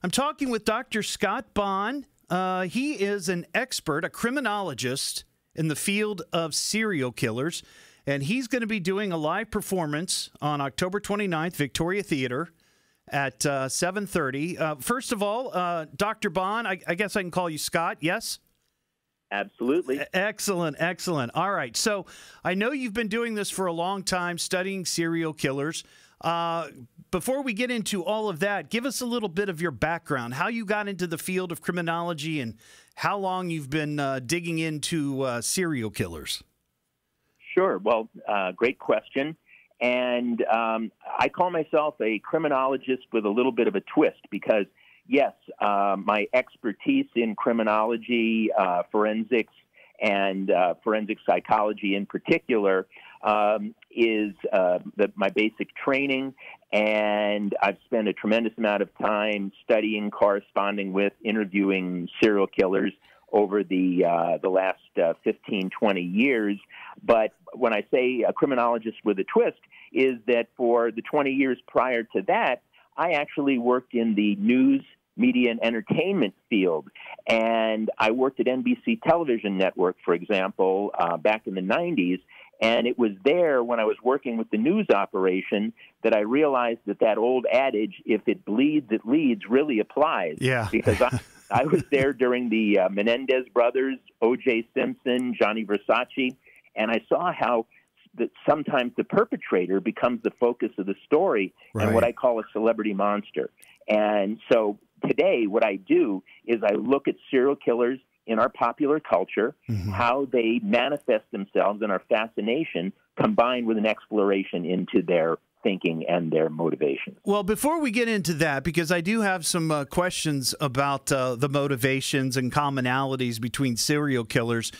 I'm talking with Dr. Scott Bonn. He is an expert, a criminologist in the field of serial killers, and he's going to be doing a live performance on October 29th, Victoria Theater at 7:30. First of all, Dr. Bonn, I guess I can call you Scott, yes? Absolutely. Excellent, excellent. All right, so I know you've been doing this for a long time, studying serial killers. Before we get into all of that, give us a little bit of your background, how you got into the field of criminology and how long you've been digging into serial killers. Sure. Well, great question. And I call myself a criminologist with a little bit of a twist because, yes, my expertise in criminology, forensics, and forensic psychology in particular is my basic training, and I've spent a tremendous amount of time studying, corresponding with, interviewing serial killers over the last 15, 20 years. But when I say a criminologist with a twist, is that for the 20 years prior to that, I actually worked in the news, media, and entertainment field. And I worked at NBC Television Network, for example, back in the 90s. And it was there when I was working with the news operation that I realized that old adage, if it bleeds, it leads, really applies. Yeah. Because I was there during the Menendez brothers, O.J. Simpson, Johnny Versace, and I saw how that sometimes the perpetrator becomes the focus of the story and what I call a celebrity monster. And so today what I do is I look at serial killers in our popular culture, how they manifest themselves and our fascination combined with an exploration into their thinking and their motivations. Well, before we get into that, because I do have some questions about the motivations and commonalities between serial killers,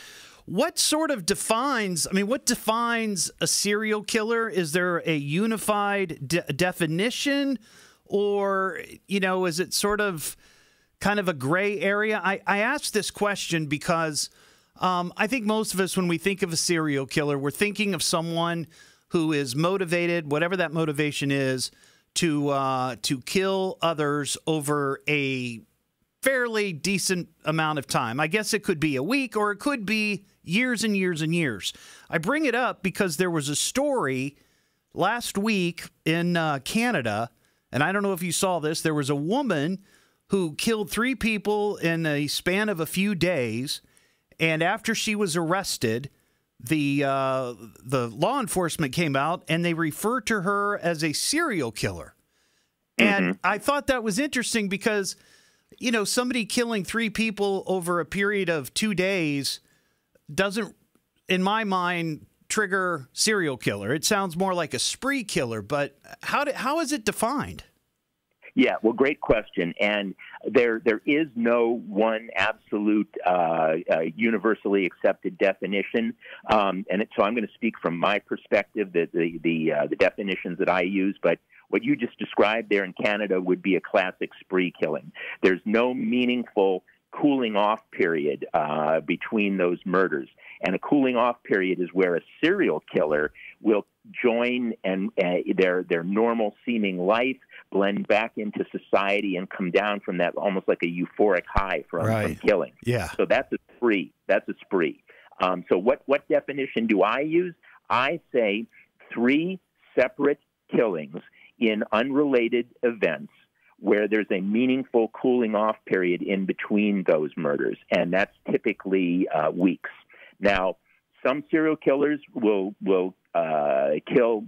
what sort of defines, what defines a serial killer? Is there a unified definition, or, is it sort of kind of a gray area? I asked this question because I think most of us, when we think of a serial killer, we're thinking of someone who is motivated, whatever that motivation is, to kill others over a fairly decent amount of time. I guess it could be a week or it could be years and years and years. I bring it up because there was a story last week in Canada, and I don't know if you saw this. There was a woman who killed 3 people in a span of a few days, and after she was arrested, the law enforcement came out and they referred to her as a serial killer. And I thought that was interesting because, somebody killing 3 people over a period of 2 days doesn't, in my mind, trigger serial killer. It sounds more like a spree killer, but how is it defined? Yeah, well, great question. And there is no one absolute universally accepted definition. So I'm going to speak from my perspective, the definitions that I use. But what you just described there in Canada would be a classic spree killing. There's no meaningful cooling off period between those murders. And a cooling off period is where a serial killer will join and their normal seeming life, blend back into society, and come down from that almost like a euphoric high from killing. Yeah. So that's a spree. So what definition do I use? I say 3 separate killings in unrelated events where there's a meaningful cooling off period in between those murders, and that's typically weeks. Now, some serial killers will kill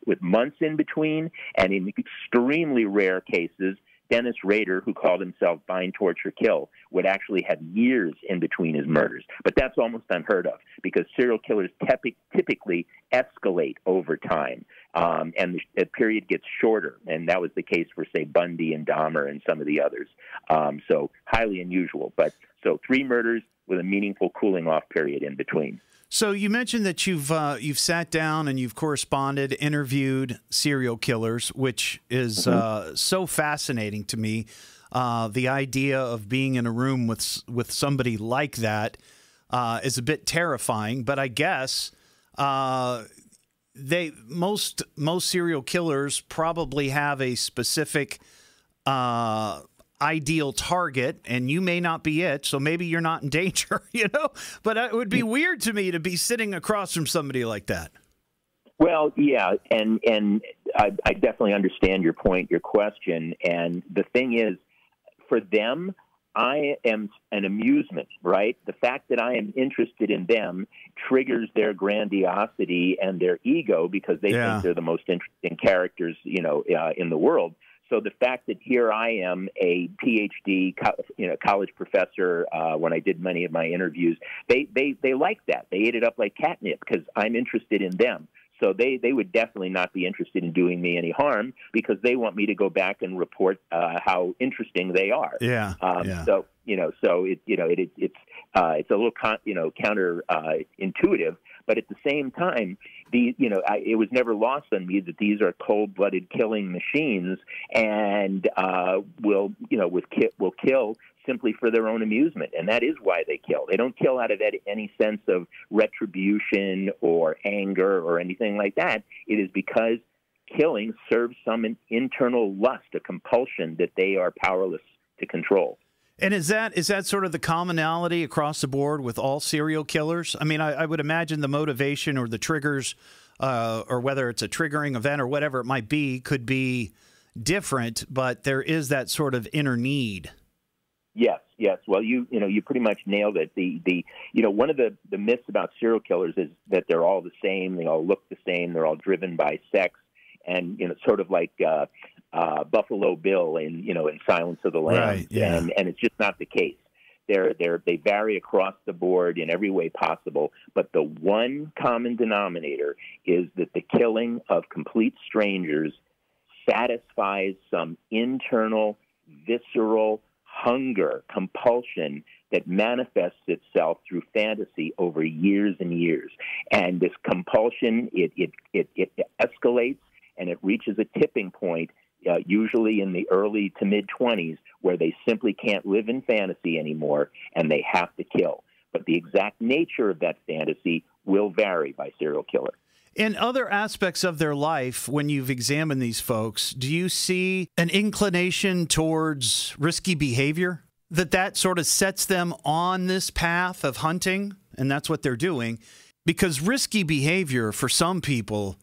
with months in between, and in extremely rare cases, Dennis Rader, who called himself Bind, Torture, Kill, would actually have years in between his murders. But that's almost unheard of because serial killers typically escalate over time, and the period gets shorter. And that was the case for, say, Bundy and Dahmer and some of the others. So highly unusual. But so 3 murders with a meaningful cooling off period in between. So you mentioned that you've sat down and you've corresponded, interviewed serial killers, which is so fascinating to me. The idea of being in a room with somebody like that is a bit terrifying. But I guess most serial killers probably have a specific ideal target, and you may not be it, so maybe you're not in danger, But it would be weird to me to be sitting across from somebody like that. Well, yeah, and I definitely understand your point, your question, and the thing is, for them, I am an amusement, right? The fact that I am interested in them triggers their grandiosity and their ego because they think they're the most interesting characters, in the world. So the fact that here I am, a PhD, college professor, when I did many of my interviews, they like that. They ate it up like catnip because I'm interested in them. So they would definitely not be interested in doing me any harm because they want me to go back and report how interesting they are. Yeah. So it's a little counter intuitive, but at the same time, it was never lost on me that these are cold-blooded killing machines and will kill simply for their own amusement, and that is why they kill. They don't kill out of any sense of retribution or anger or anything like that. It is because killing serves some internal lust, a compulsion that they are powerless to control. And is that sort of the commonality across the board with all serial killers? I mean, I would imagine the motivation or the triggers, or whether it's a triggering event or whatever it might be, could be different, but there is that sort of inner need. Yes. Well, you pretty much nailed it. One of the myths about serial killers is that they're all the same. They all look the same. They're all driven by sex, and sort of like Buffalo Bill in Silence of the Lambs. Right, yeah. And it's just not the case. They vary across the board in every way possible. But the one common denominator is that the killing of complete strangers satisfies some internal, visceral hunger, compulsion that manifests itself through fantasy over years and years. And this compulsion, it escalates and it reaches a tipping point, usually in the early to mid-20s, where they simply can't live in fantasy anymore and they have to kill. But the exact nature of that fantasy will vary by serial killer. In other aspects of their life, when you've examined these folks, do you see an inclination towards risky behavior? That sort of sets them on this path of hunting, and that's what they're doing? Because risky behavior for some people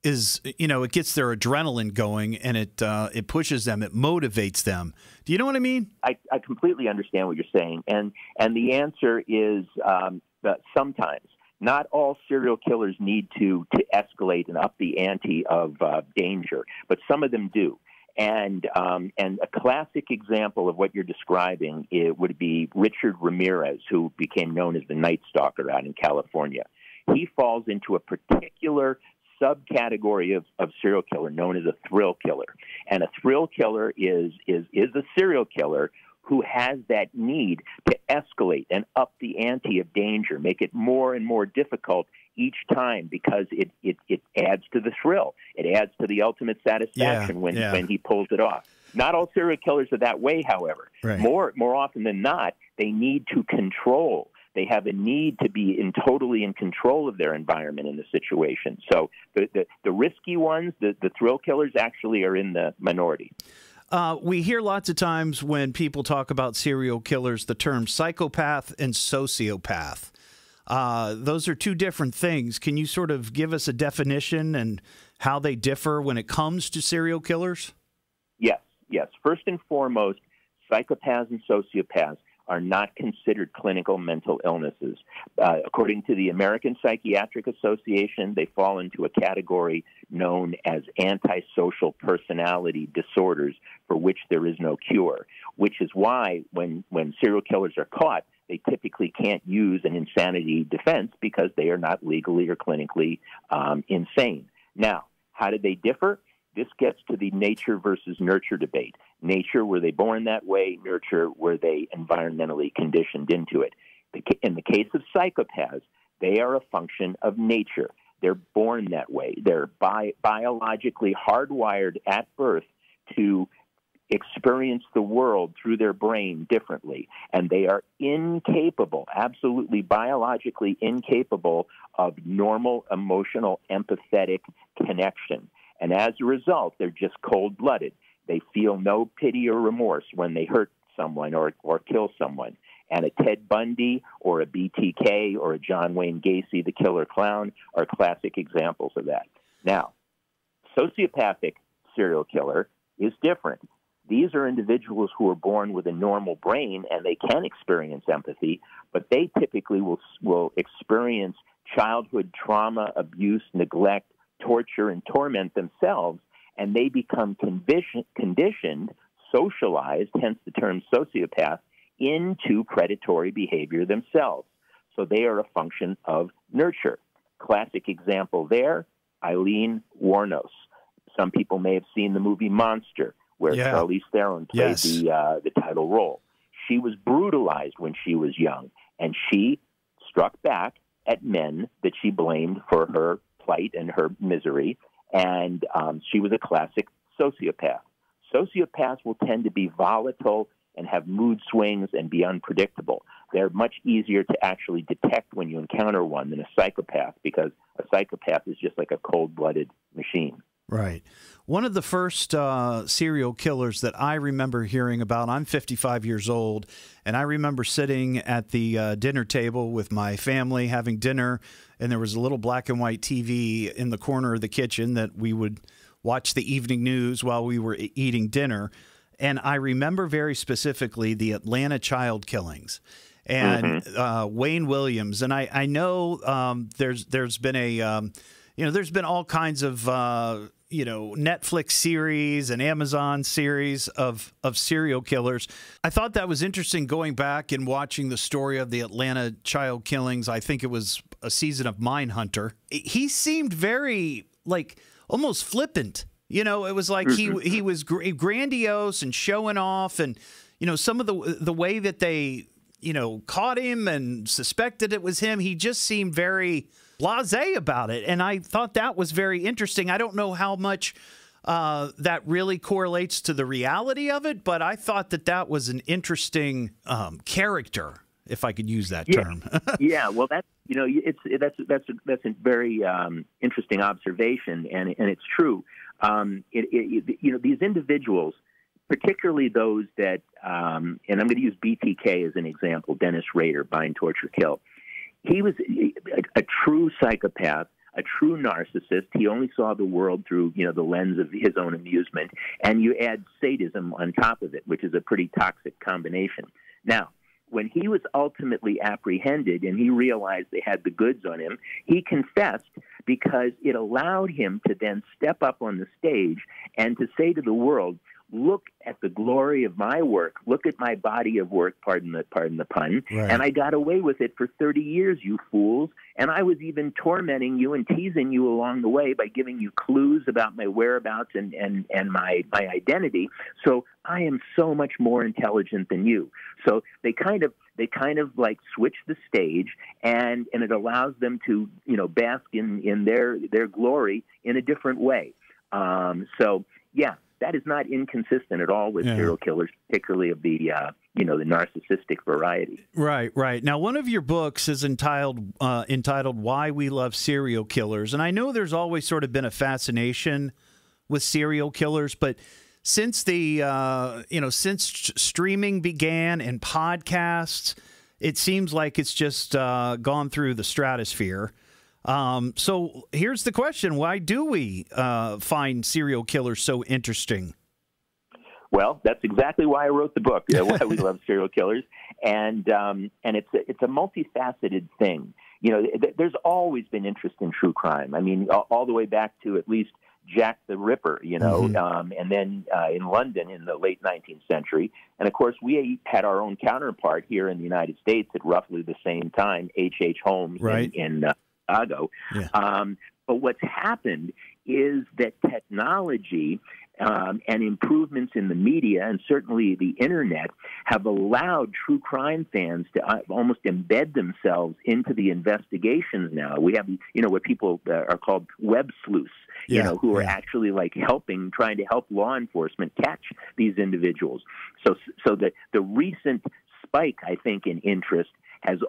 is, it gets their adrenaline going, and it pushes them, it motivates them. Do you know what I mean? I completely understand what you're saying, and the answer is sometimes. Not all serial killers need to escalate and up the ante of danger, but some of them do. And a classic example of what you're describing would be Richard Ramirez, who became known as the Night Stalker out in California. He falls into a particular subcategory of serial killer known as a thrill killer. And a thrill killer is a serial killer who has that need to escalate and up the ante of danger, make it more and more difficult each time because it adds to the thrill. It adds to the ultimate satisfaction when he pulls it off. Not all serial killers are that way, however. Right. More often than not, they need to control. They have a need to be totally in control of their environment in the situation. So the risky ones, the thrill killers, actually are in the minority. We hear lots of times when people talk about serial killers, the term psychopath and sociopath. Those are two different things. Can you sort of give us a definition and how they differ when it comes to serial killers? Yes. First and foremost, psychopaths and sociopaths are not considered clinical mental illnesses. According to the American Psychiatric Association, they fall into a category known as antisocial personality disorders, for which there is no cure, which is why when serial killers are caught, they typically can't use an insanity defense because they are not legally or clinically insane. Now, how do they differ? This gets to the nature versus nurture debate. Nature, were they born that way? Nurture, were they environmentally conditioned into it? In the case of psychopaths, they are a function of nature. They're born that way. They're biologically hardwired at birth to experience the world through their brain differently. And they are incapable, absolutely biologically incapable of normal emotional, empathetic connection. And as a result, they're just cold-blooded. They feel no pity or remorse when they hurt someone or kill someone. And a Ted Bundy or a BTK or a John Wayne Gacy, the killer clown, are classic examples of that. Now, sociopathic serial killer is different. These are individuals who are born with a normal brain and they can experience empathy, but they typically will experience childhood trauma, abuse, neglect, torture, and torment themselves, and they become conditioned, socialized, hence the term sociopath, into predatory behavior themselves. So they are a function of nurture. Classic example there, Eileen Wuornos. Some people may have seen the movie Monster, where Charlize Theron played the title role. She was brutalized when she was young, and she struck back at men that she blamed for her plight and her misery, and she was a classic sociopath. Sociopaths will tend to be volatile and have mood swings and be unpredictable. They're much easier to actually detect when you encounter one than a psychopath, because a psychopath is just like a cold-blooded machine. Right. One of the first serial killers that I remember hearing about, I'm 55 years old, and I remember sitting at the dinner table with my family having dinner, and there was a little black and white TV in the corner of the kitchen that we would watch the evening news while we were eating dinner. And I remember very specifically the Atlanta child killings and Wayne Williams. And I know there's been a there's been all kinds of Netflix series and Amazon series of serial killers. I thought that was interesting going back and watching the story of the Atlanta child killings. I think it was a season of Mindhunter. He seemed very almost flippant. It was like he was grandiose and showing off, and some of the way that they caught him and suspected it was him. He just seemed very blasé about it, and I thought that was very interesting. I don't know how much that really correlates to the reality of it, but I thought that was an interesting character, if I could use that term. Yeah, well, that's a very interesting observation, and it's true. These individuals, particularly those that, and I'm going to use BTK as an example, Dennis Rader, Bind, Torture, Kill. He was a true psychopath, a true narcissist. He only saw the world through, the lens of his own amusement, and you add sadism on top of it, which is a pretty toxic combination. Now, when he was ultimately apprehended and he realized they had the goods on him, he confessed, because it allowed him to then step up on the stage and to say to the world, look at the glory of my work. Look at my body of work, pardon the pun. Right. And I got away with it for 30 years, you fools. And I was even tormenting you and teasing you along the way by giving you clues about my whereabouts and my identity. So I am so much more intelligent than you. So they kind of like switch the stage, and it allows them to, bask in their glory in a different way. That is not inconsistent at all with serial killers, particularly of the the narcissistic variety. Right. Now, one of your books is entitled "Why We Love Serial Killers," and I know there's always sort of been a fascination with serial killers, but since since streaming began and podcasts, it seems like it's just gone through the stratosphere. So here's the question: why do we find serial killers so interesting? Well, that's exactly why I wrote the book. Why We Love Serial Killers, and it's a multifaceted thing. There's always been interest in true crime. I mean, all the way back to at least Jack the Ripper, and then in London in the late 19th century. And, of course, we had our own counterpart here in the United States at roughly the same time, H.H. Holmes in Chicago. Yeah. But what's happened is that technology and improvements in the media and certainly the Internet have allowed true crime fans to almost embed themselves into the investigations now. We have, what people are called web sleuths, who are actually trying to help law enforcement catch these individuals. So the recent spike, I think, in interest has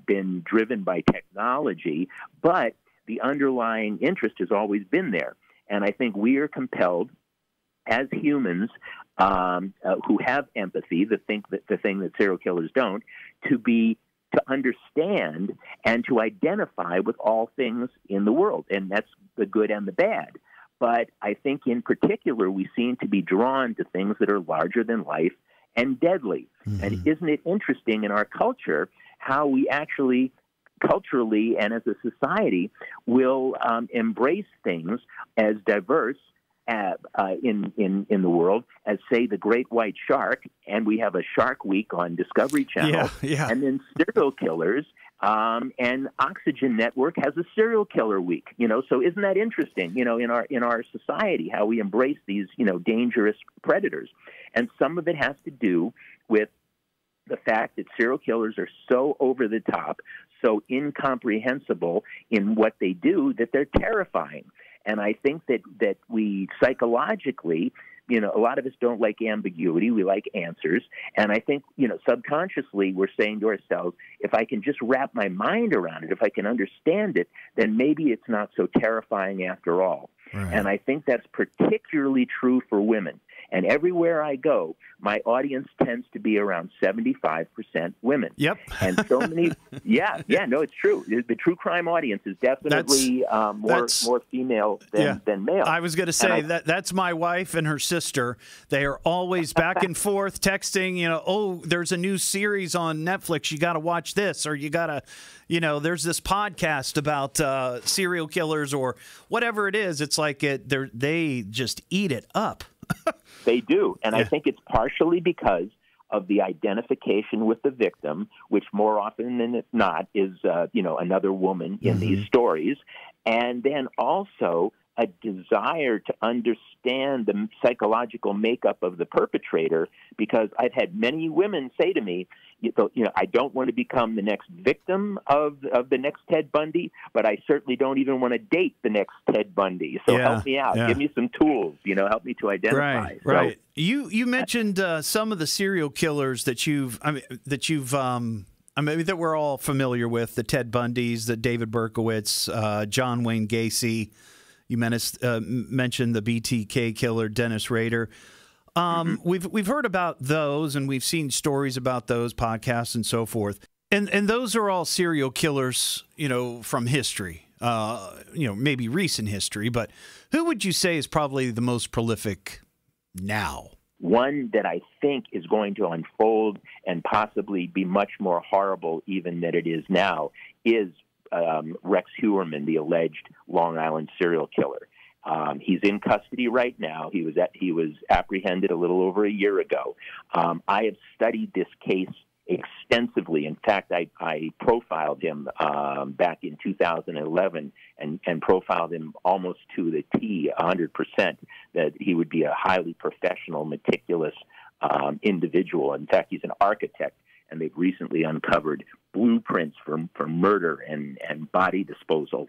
been driven by technology, but the underlying interest has always been there. And I think we are compelled as humans who have empathy, the thing that serial killers don't, to understand and to identify with all things in the world, and that's the good and the bad. But I think in particular we seem to be drawn to things that are larger than life and deadly. Mm-hmm. And isn't it interesting in our culture how we actually culturally and as a society will embrace things as diverse in the world as, say, the great white shark, and we have a Shark Week on Discovery Channel, and then serial killers, and Oxygen Network has a serial killer week. So isn't that interesting? In our society, how we embrace these dangerous predators, and some of it has to do with the fact that serial killers are so over the top, so incomprehensible in what they do that they're terrifying. And I think that we psychologically, a lot of us don't like ambiguity. We like answers. And I think, subconsciously we're saying to ourselves, if I can just wrap my mind around it, if I can understand it, then maybe it's not so terrifying after all. Right. And I think that's particularly true for women. And everywhere I go, my audience tends to be around 75% women. Yep. And so many, no, it's true. The true crime audience is definitely more female than male. I was going to say that's my wife and her sister. They are always back and forth texting, there's a new series on Netflix. You got to watch this, or you got to, there's this podcast about serial killers or whatever it is. It's like they just eat it up. They do, and I think it's partially because of the identification with the victim, which more often than not is, another woman in these stories, and then also a desire to understand the psychological makeup of the perpetrator, because I've had many women say to me, I don't want to become the next victim of the next Ted Bundy, but I certainly don't even want to date the next Ted Bundy. So help me out. Give me some tools, help me to identify. Right. You mentioned some of the serial killers that that we're all familiar with, the Ted Bundys, the David Berkowitz, John Wayne Gacy. You mentioned the BTK killer, Dennis Rader. We've heard about those, and we've seen stories about those, podcasts and so forth. And those are all serial killers, from history, maybe recent history. But who would you say is probably the most prolific now? One that I think is going to unfold and possibly be much more horrible even than it is now is Rex Heuermann, the alleged Long Island serial killer. He's in custody right now. He was apprehended a little over a year ago. I have studied this case extensively. In fact, I profiled him back in 2011 and profiled him almost to the T, 100%, that he would be a highly professional, meticulous individual. In fact, he's an architect, and they've recently uncovered blueprints for murder and body disposal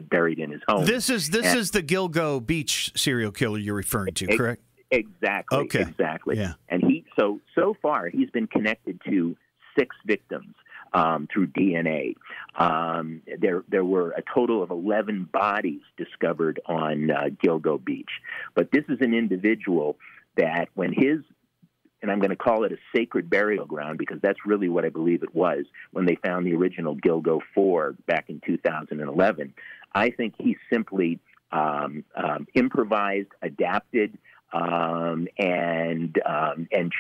buried in his home. This is the Gilgo Beach serial killer you're referring to, correct? Exactly. Okay. Exactly. Yeah. And so far he's been connected to 6 victims through DNA. There were a total of 11 bodies discovered on Gilgo Beach. But this is an individual that and I'm going to call it a sacred burial ground because that's really what I believe it was when they found the original Gilgo 4 back in 2011. I think he simply improvised, adapted, and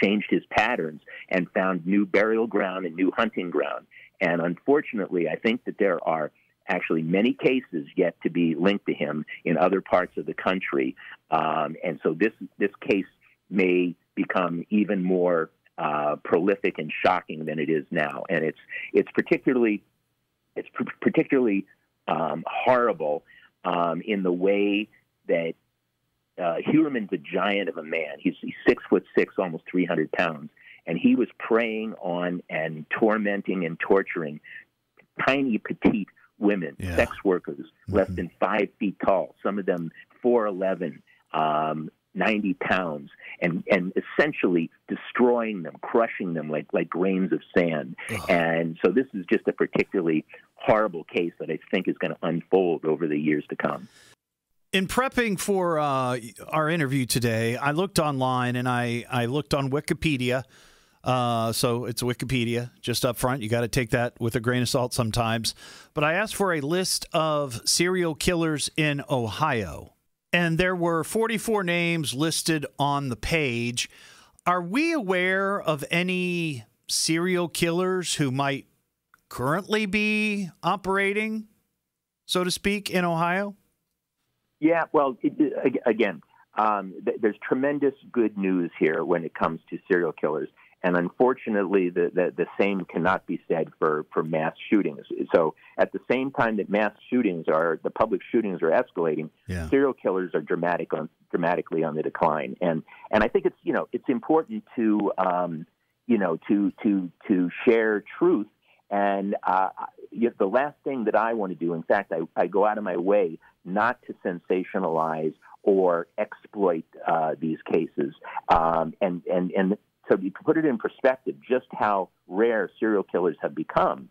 changed his patterns and found new burial ground and new hunting ground. And unfortunately, I think that there are actually many cases yet to be linked to him in other parts of the country. And so this case may become even more prolific and shocking than it is now. And it's particularly horrible in the way that Heuermann's a giant of a man. He's 6'6", almost 300 pounds, and he was preying on and tormenting and torturing tiny, petite women, sex workers, less than 5 feet tall. Some of them 4'11", 90 pounds, and essentially destroying them, crushing them like grains of sand. Ugh. And so this is just a particularly horrible case that I think is going to unfold over the years to come. In prepping for our interview today, I looked online and I looked on Wikipedia. So it's Wikipedia just up front. You got to take that with a grain of salt sometimes. But I asked for a list of serial killers in Ohio, and there were 44 names listed on the page. Are we aware of any serial killers who might currently be operating, so to speak, in Ohio? Yeah, well, again, there's tremendous good news here when it comes to serial killers. And unfortunately, the same cannot be said for mass shootings. So at the same time that the public shootings are escalating, serial killers are dramatically on the decline. And I think it's important to share truth. And the last thing that I want to do, in fact, I go out of my way not to sensationalize or exploit these cases. And so you can put it in perspective just how rare serial killers have become.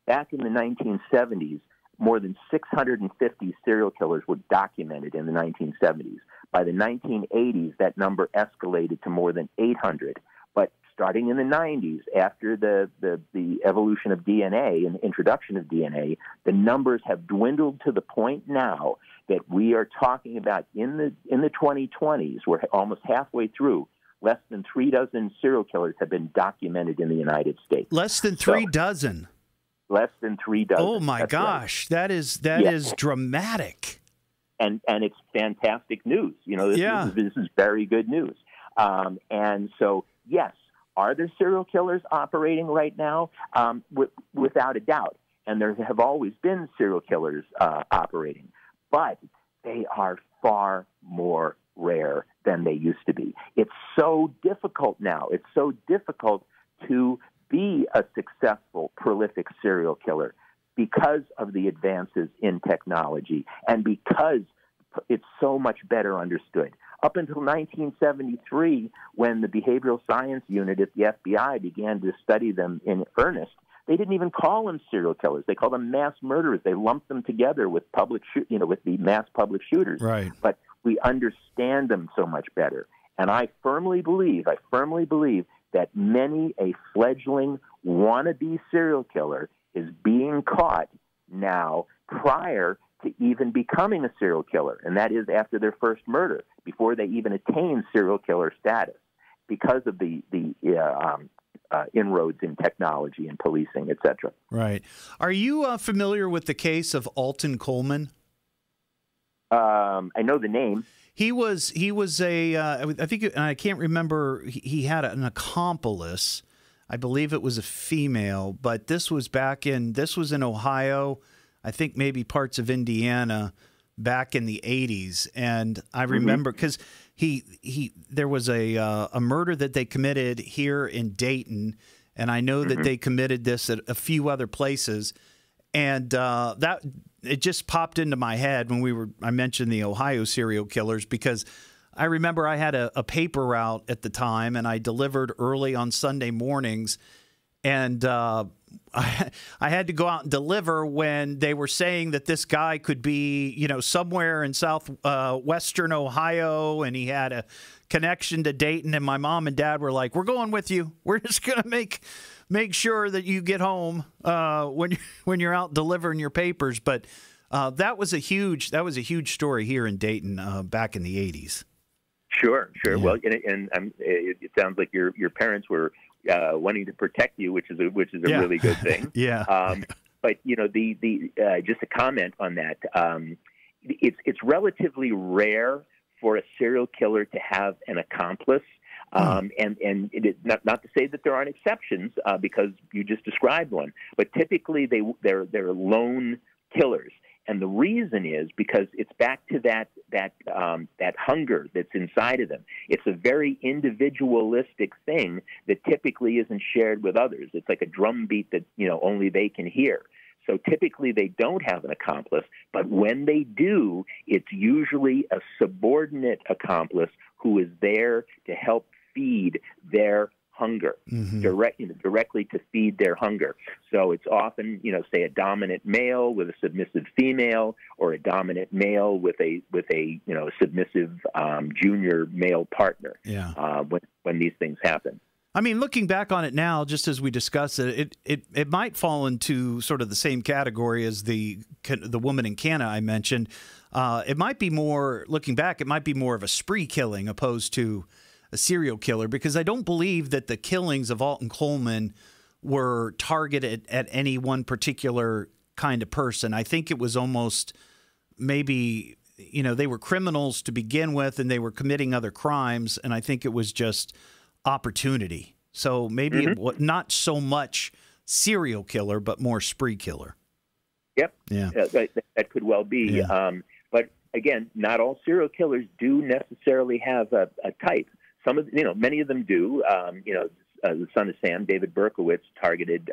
Back in the 1970s, more than 650 serial killers were documented in the 1970s. By the 1980s, that number escalated to more than 800. But starting in the 90s, after the evolution of DNA and the introduction of DNA, the numbers have dwindled to the point now that we are talking about in the 2020s, we're almost halfway through, less than 3 dozen serial killers have been documented in the United States. Less than 3 dozen? Less than 3 dozen. Oh, my gosh. Right. That is dramatic. And it's fantastic news. This is very good news. And so, yes, are there serial killers operating right now? Without a doubt. And there have always been serial killers operating. But they are far more rare than they used to be. It's so difficult now. It's so difficult to be a successful, prolific serial killer because of the advances in technology and because it's so much better understood. Up until 1973, when the behavioral science unit at the FBI began to study them in earnest, they didn't even call them serial killers. They called them mass murderers. They lumped them together with with the mass public shooters. Right. But we understand them so much better. And I firmly believe that many a fledgling wannabe serial killer is being caught now prior to even becoming a serial killer, and that is after their first murder, before they even attain serial killer status, because of the inroads in technology and policing, etc. Right. Are you familiar with the case of Alton Coleman? I know the name. He was I think, and I can't remember, he had an accomplice. I believe it was a female, but this was in Ohio, I think maybe parts of Indiana, back in the 80s. And I remember because there was a murder that they committed here in Dayton, and I know that they committed this at a few other places. And that it just popped into my head when I mentioned the Ohio serial killers, because I remember I had a paper route at the time, and I delivered early on Sunday mornings, and I had to go out and deliver when they were saying that this guy could be, somewhere in southwestern Ohio, and he had a connection to Dayton. And my mom and dad were like, "We're going with you. We're just going to make sure that you get home when you're out delivering your papers." But that was a huge story here in Dayton back in the 80s. Sure. Yeah. Well, and it sounds like your parents were wanting to protect you, which is a really good thing. Yeah. But just a comment on that. It's relatively rare for a serial killer to have an accomplice. And it is not to say that there aren't exceptions, because you just described one. But typically they're lone killers. And the reason is because it's back to that hunger that's inside of them. It's a very individualistic thing that typically isn't shared with others. It's like a drum beat that only they can hear. So typically they don't have an accomplice, but when they do, it's usually a subordinate accomplice who is there to help feed their hunger, directly to feed their hunger. So it's often, say a dominant male with a submissive female, or a dominant male with a submissive junior male partner. Yeah. When these things happen. I mean, looking back on it now, just as we discussed it might fall into sort of the same category as the woman in Canada I mentioned. It might be more, looking back, it might be more of a spree killing opposed to a serial killer, because I don't believe that the killings of Alton Coleman were targeted at any one particular kind of person. I think it was almost maybe, they were criminals to begin with and they were committing other crimes, and I think it was just opportunity. So maybe not so much serial killer, but more spree killer. Yep. Yeah. That could well be. Yeah. But again, not all serial killers do necessarily have a type. Many of them do. The son of Sam, David Berkowitz, targeted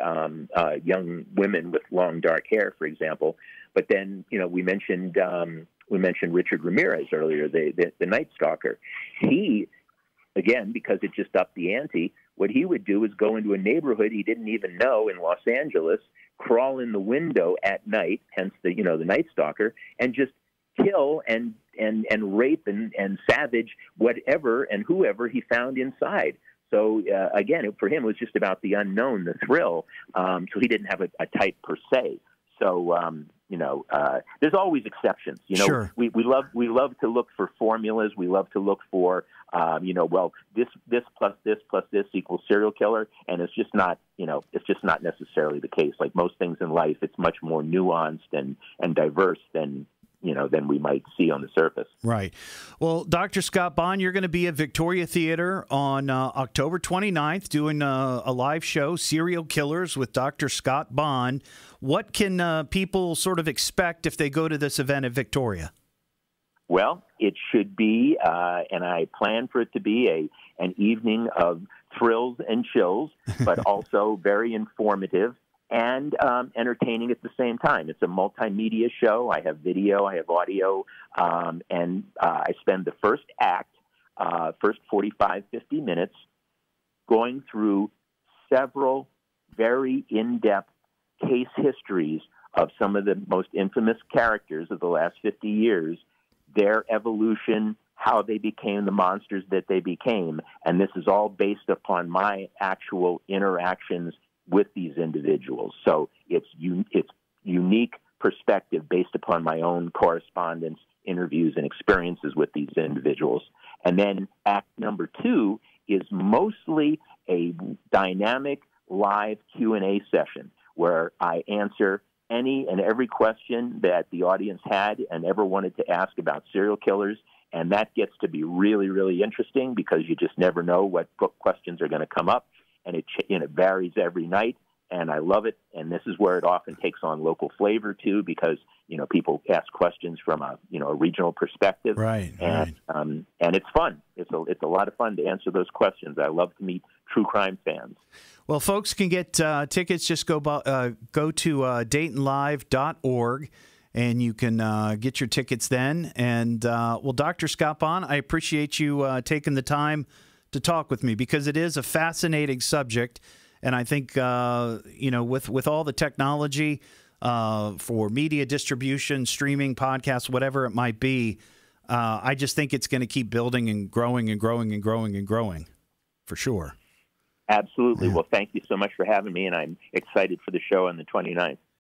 young women with long dark hair, for example. But then, we mentioned Richard Ramirez earlier, the Night Stalker. He, again, because it just upped the ante, what he would do is go into a neighborhood he didn't even know in Los Angeles, crawl in the window at night, hence the Night Stalker, and just kill and rape and savage whatever and whoever he found inside. So again, for him, it was just about the unknown, the thrill. So he didn't have a type per se. So there's always exceptions. Sure. We love to look for formulas. We love to look for this plus this equals serial killer, and it's just not necessarily the case. Like most things in life, it's much more nuanced and diverse than we might see on the surface. Right. Well, Dr. Scott Bonn, you're going to be at Victoria Theater on October 29th doing a live show, Serial Killers with Dr. Scott Bonn. What can people sort of expect if they go to this event at Victoria? Well, it should be, and I plan for it to be an evening of thrills and chills, but also very informative and entertaining at the same time. It's a multimedia show. I have video, I have audio, and I spend the first act, first 45, 50 minutes, going through several very in-depth case histories of some of the most infamous characters of the last 50 years, their evolution, how they became the monsters that they became. And this is all based upon my actual interactions with these individuals. So it's unique perspective based upon my own correspondence, interviews, and experiences with these individuals. And then act number 2 is mostly a dynamic live Q&A session where I answer any and every question that the audience had and ever wanted to ask about serial killers. And that gets to be really, really interesting because you just never know what questions are going to come up. And it varies every night, and I love it. And this is where it often takes on local flavor too, because people ask questions from a regional perspective, right? And it's fun. It's a lot of fun to answer those questions. I love to meet true crime fans. Well, folks can get tickets. Just go to DaytonLive.org. And you can get your tickets then. And, Dr. Scott Bonn, I appreciate you taking the time to talk with me because it is a fascinating subject. And I think, with all the technology for media distribution, streaming, podcasts, whatever it might be, I just think it's going to keep building and growing and growing and growing and growing for sure. Absolutely. Yeah. Well, thank you so much for having me, and I'm excited for the show on the 29th.